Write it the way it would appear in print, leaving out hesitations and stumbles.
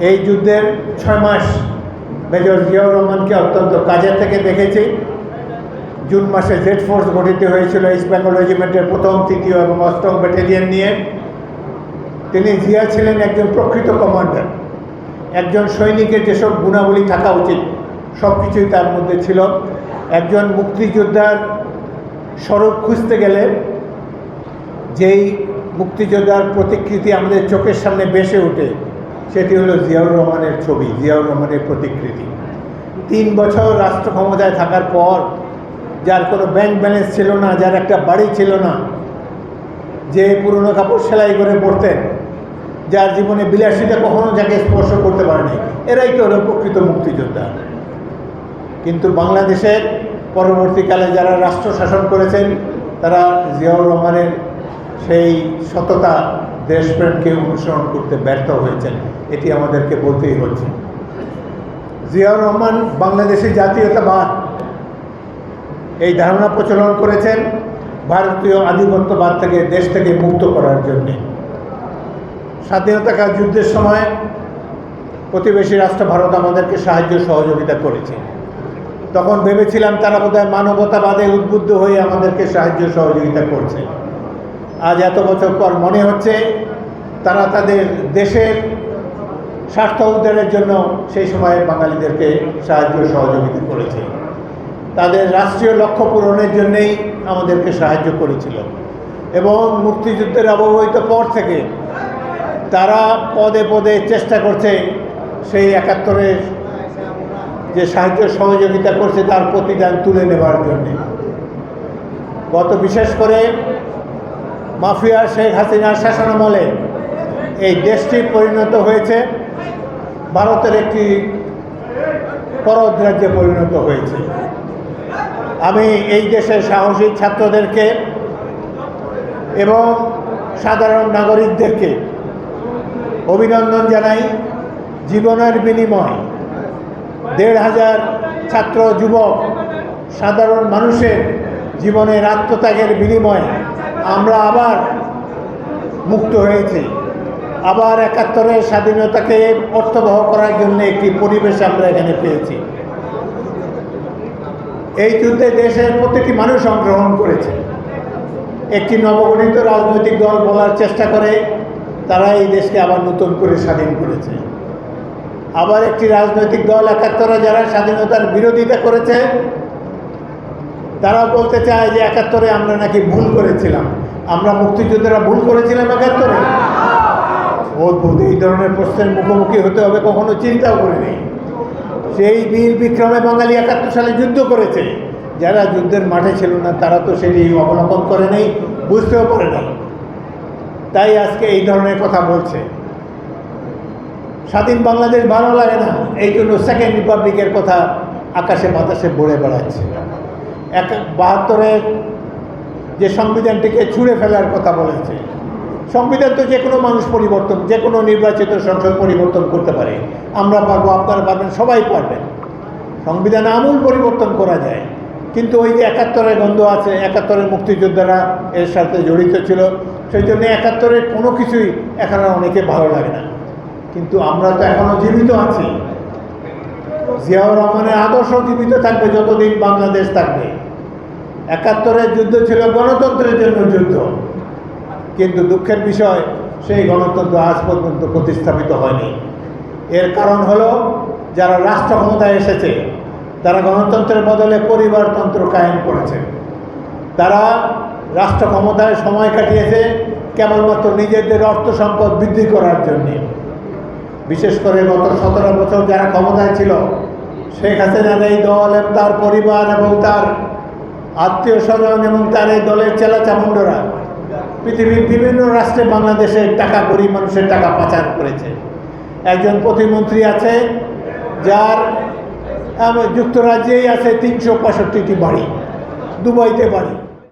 এই যুদ্ধের 6 মাস মেজর জিয়াউর রহমানকে অত্যন্ত কাজের থেকে দেখেছি। জুন মাসে জেড ফোর্স গঠিত হয়েছিল ইস্ট বেঙ্গল রেজিমেন্টের 1ম, 3য় এবং 8ম ব্যাটালিয়ন নিয়ে। জিয়া ছিলেন একজন প্রকৃত কমান্ডার। একজন সৈনিকের যেসব গুণাবলী থাকা উচিত সব কিছুই তার মধ্যে ছিল। একজন মুক্তিযোদ্ধার স্বরূপ খুঁজতে গেলে যেই মুক্তিযোদ্ধার প্রতিকৃতি আমাদের চোখের সামনে ভেসে ওঠে সেটি হলো জিয়াউর রহমানের ছবি, জিয়াউর রহমানের প্রতিকৃতি। 3 বছর রাষ্ট্র ক্ষমতায় থাকার পর যার কোনো ব্যাংক ব্যালেন্স ছিল না, যার একটা বাড়ি ছিল না, যে পুরনো কাপড় সেলাই করে পরতেন, যার জীবনে বিলাসিতা কখনো যাকে স্পর্শ করতে পারেনি, এরাই তো হলো প্রকৃত মুক্তিযোদ্ধা। কিন্তু বাংলাদেশের পরবর্তীকালে যারা রাষ্ট্র শাসন করেছেন তারা জিয়াউর রহমানের সেই সততা, দেশপ্রেমকে অনুসরণ করতে ব্যর্থ হয়েছেন, এটি আমাদেরকে বলতেই হচ্ছে। জিয়াউর রহমান বাংলাদেশি জাতীয়তাবাদ এই ধারণা প্রচলন করেছেন ভারতীয় আধিপত্যবাদ থেকে দেশ থেকে মুক্ত করার জন্যে। স্বাধীনতাকাল যুদ্ধের সময় প্রতিবেশী রাষ্ট্র ভারত আমাদেরকে সাহায্য সহযোগিতা করেছে। তখন ভেবেছিলাম তারা বোধহয় মানবতাবাদে উদ্বুদ্ধ হয়ে আমাদেরকে সাহায্য সহযোগিতা করছে। আজ এত বছর পর মনে হচ্ছে তারা তাদের দেশের স্বার্থ উদ্ধারের জন্য সেই সময় বাঙালিদেরকে সাহায্য সহযোগিতা করেছে। তাদের রাষ্ট্রীয় লক্ষ্য পূরণের জন্যেই আমাদেরকে সাহায্য করেছিল। এবং মুক্তিযুদ্ধের অব্যবহিত পর থেকে তারা পদে পদে চেষ্টা করছে সেই 71-এর যে সাহায্য সহযোগিতা করছে তার প্রতিদান তুলে নেবার জন্যে। বিশেষ করে মাফিয়া শেখ হাসিনার শাসনামলে এই দেশটি পরিণত হয়েছে ভারতের একটি করদ রাজ্যে পরিণত হয়েছে। আমি এই দেশের সাহসী ছাত্রদেরকে এবং সাধারণ নাগরিকদেরকে অভিনন্দন জানাই। জীবনের বিনিময় 1,500 ছাত্র, যুবক, সাধারণ মানুষের জীবনের আত্মত্যাগের বিনিময়ে আমরা আবার মুক্ত হয়েছি। আবার 71-এর স্বাধীনতাকে অর্থবহ করার জন্য একটি পরিবেশ আমরা এখানে পেয়েছি। এই যুদ্ধে দেশের প্রতিটি মানুষ অংশগ্রহণ করেছে। একটি নবগঠিত রাজনৈতিক দল বলার চেষ্টা করে তারা এই দেশকে আবার নতুন করে স্বাধীন করেছে। আবার একটি রাজনৈতিক দল 71-এ যারা স্বাধীনতার বিরোধিতা করেছে তারা বলতে চায় যে 71-এ আমরা নাকি ভুল করেছিলাম, আমরা মুক্তিযোদ্ধারা ভুল করেছিলাম 71-এ। অদ্ভুত, এই ধরনের প্রশ্নের মুখোমুখি হতে হবে কখনো চিন্তাও করিনি। সেই বীর বিক্রমে বাঙালি 71 সালে যুদ্ধ করেছে। যারা যুদ্ধের মাঠে ছিল না তারা তো সেটি অবলোকন করে নেই, বুঝতেও পারে না, তাই আজকে এই ধরনের কথা বলছে। স্বাধীন বাংলাদেশ ভালো লাগে না, এই জন্য সেকেন্ড রিপাবলিকের কথা আকাশে বাতাসে বলে বেড়াচ্ছে। 72-এর যে সংবিধানটিকে ছুঁড়ে ফেলার কথা বলেছে। সংবিধান তো যে কোনো মানুষ পরিবর্তন, যে কোনো নির্বাচিত সংসদ পরিবর্তন করতে পারে। আমরা পারবো, আপনারা পারবেন, সবাই পারবেন। সংবিধান আমূল পরিবর্তন করা যায়, কিন্তু ওই যে 71-এর গন্ধ আছে, 71-এর মুক্তিযোদ্ধারা এর সাথে জড়িত ছিল, সেই জন্য 71-এর কোনো কিছুই এখন অনেকে ভালো লাগে না। কিন্তু আমরা তো এখনও জীবিত আছি। জিয়াউর রহমানের আদর্শ জীবিত থাকবে যতদিন বাংলাদেশ থাকবে। 71-এর যুদ্ধ ছিল গণতন্ত্রের জন্য যুদ্ধ, কিন্তু দুঃখের বিষয় সেই গণতন্ত্র আজ পর্যন্ত প্রতিস্থাপিত হয়নি। এর কারণ হলো যারা রাষ্ট্র ক্ষমতায় এসেছে তারা গণতন্ত্রের বদলে পরিবারতন্ত্র কায়েম করেছে। তারা রাষ্ট্র ক্ষমতায় সময় কাটিয়েছে কেবলমাত্র নিজেদের অর্থ সম্পদ বৃদ্ধি করার জন্যে। বিশেষ করে গত 17 বছর যারা ক্ষমতায় ছিল, শেখ হাসিনার এই দল এবং তার পরিবার এবং তার আত্মীয় স্বজন এবং তার এই দলের চেলা চামুন্ডরা পৃথিবীর বিভিন্ন রাষ্ট্রে বাংলাদেশের টাকা, গরিব মানুষের টাকা পাচার করেছে। একজন প্রতিমন্ত্রী আছে যার যুক্তরাজ্যেই আছে 365টি বাড়ি, দুবাইতে বাড়ি।